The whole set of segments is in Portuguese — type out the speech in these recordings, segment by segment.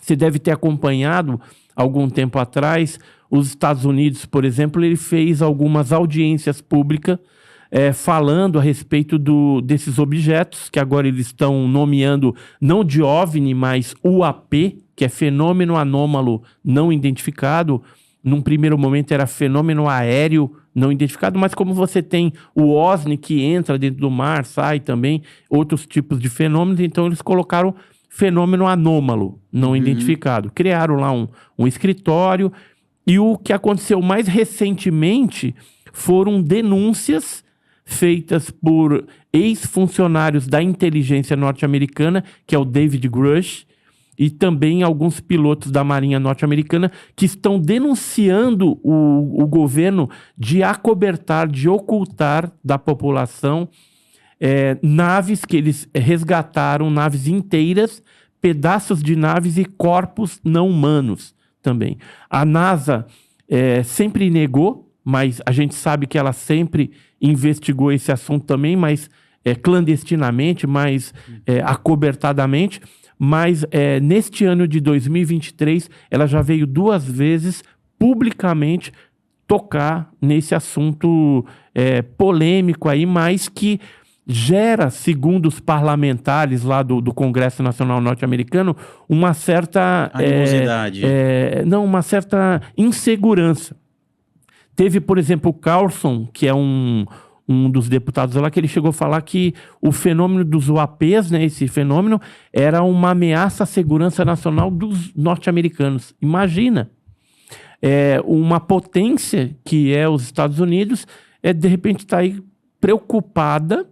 Você deve ter acompanhado, algum tempo atrás, os Estados Unidos, por exemplo, ele fez algumas audiências públicas falando a respeito desses objetos, que agora eles estão nomeando não de OVNI, mas UAP, que é fenômeno anômalo não identificado. Num primeiro momento era fenômeno aéreo não identificado, mas como você tem o OSNI que entra dentro do mar, sai também, outros tipos de fenômenos, então eles colocaram fenômeno anômalo não identificado. Criaram lá um escritório, e o que aconteceu mais recentemente foram denúncias feitas por ex-funcionários da inteligência norte-americana, que é o David Grush, e também alguns pilotos da Marinha norte-americana que estão denunciando o governo de acobertar, de ocultar da população naves que eles resgataram, naves inteiras, pedaços de naves e corpos não humanos também. A NASA sempre negou, mas a gente sabe que ela sempre investigou esse assunto também, mas clandestinamente, mais acobertadamente. Mas neste ano de 2023, ela já veio 2 vezes publicamente tocar nesse assunto polêmico aí, mas que gera, segundo os parlamentares lá do Congresso Nacional Norte-Americano, uma certa animosidade. Uma certa insegurança. Teve, por exemplo, o Carlson, que é um dos deputados lá, que ele chegou a falar que o fenômeno dos UAPs, né, esse fenômeno, era uma ameaça à segurança nacional dos norte-americanos. Imagina, uma potência que é os Estados Unidos, de repente está aí preocupada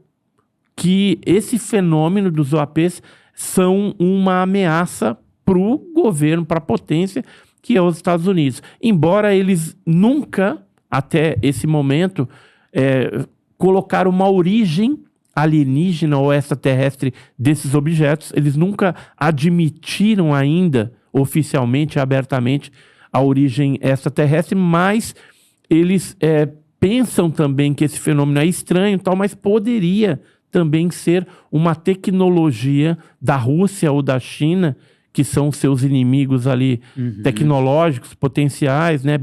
que esse fenômeno dos UAPs são uma ameaça para o governo, para a potência, que é os Estados Unidos. Embora eles nunca, até esse momento, colocaram uma origem alienígena ou extraterrestre desses objetos, eles nunca admitiram ainda, oficialmente, abertamente, a origem extraterrestre, mas eles pensam também que esse fenômeno é estranho, tal, mas poderia também ser uma tecnologia da Rússia ou da China, que são seus inimigos ali tecnológicos, potenciais, né?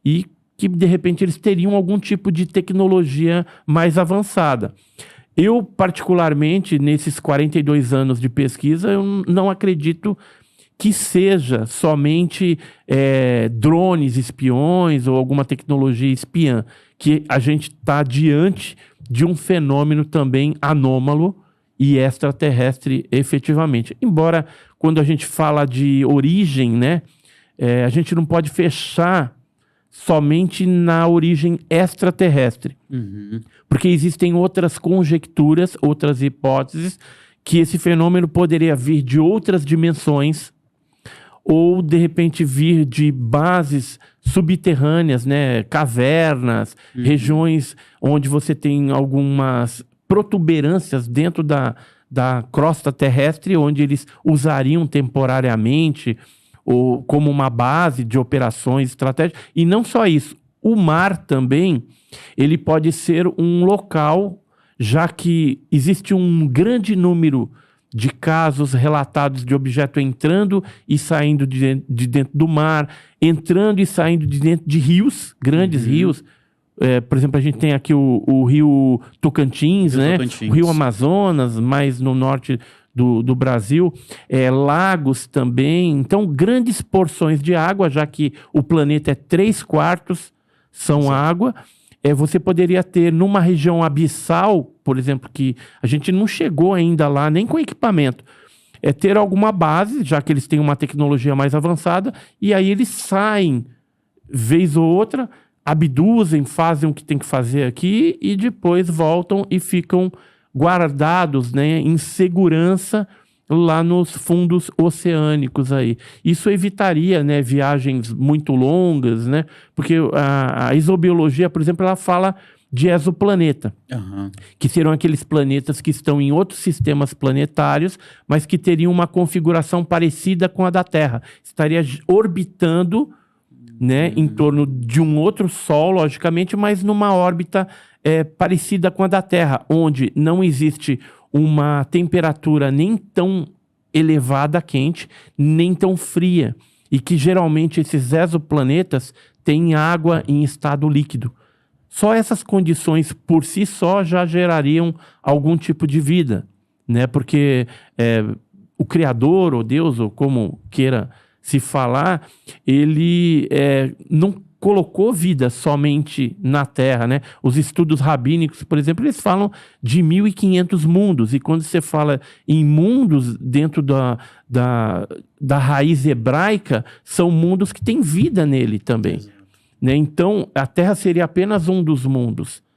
E que, de repente, eles teriam algum tipo de tecnologia mais avançada. Eu, particularmente, nesses 42 anos de pesquisa, eu não acredito que seja somente drones espiões ou alguma tecnologia espiã, que a gente está diante de um fenômeno também anômalo e extraterrestre efetivamente. Embora, quando a gente fala de origem, né, a gente não pode fechar somente na origem extraterrestre. Porque existem outras conjecturas, outras hipóteses, que esse fenômeno poderia vir de outras dimensões ou, de repente, vir de bases subterrâneas, né? Cavernas, regiões onde você tem algumas protuberâncias dentro da crosta terrestre, onde eles usariam temporariamente ou como uma base de operações estratégicas. E não só isso, o mar também, ele pode ser um local, já que existe um grande número de casos relatados de objeto entrando e saindo de dentro do mar, entrando e saindo de dentro de rios, grandes rios. Por exemplo, a gente tem aqui o rio Tocantins, né? O rio Amazonas, mais no norte do Brasil, lagos também. Então, grandes porções de água, já que o planeta é 3/4 são água. Você poderia ter numa região abissal, por exemplo, que a gente não chegou ainda lá, nem com equipamento, ter alguma base, já que eles têm uma tecnologia mais avançada, e aí eles saem, vez ou outra, abduzem, fazem o que tem que fazer aqui, e depois voltam e ficam guardados, né, em segurança lá nos fundos oceânicos aí. Isso evitaria, né, viagens muito longas, né, porque a exobiologia, por exemplo, ela fala de exoplaneta, que serão aqueles planetas que estão em outros sistemas planetários, mas que teriam uma configuração parecida com a da Terra. Estaria orbitando, né, em torno de um outro Sol, logicamente, mas numa órbita parecida com a da Terra, onde não existe uma temperatura nem tão elevada quente, nem tão fria. E que geralmente esses exoplanetas têm água em estado líquido. Só essas condições por si só já gerariam algum tipo de vida, né? Porque o Criador, ou Deus, ou como queira se falar, ele não colocou vida somente na Terra, né? Os estudos rabínicos, por exemplo, eles falam de 1.500 mundos, e quando você fala em mundos dentro da raiz hebraica, são mundos que têm vida nele também, né? Então, a Terra seria apenas um dos mundos,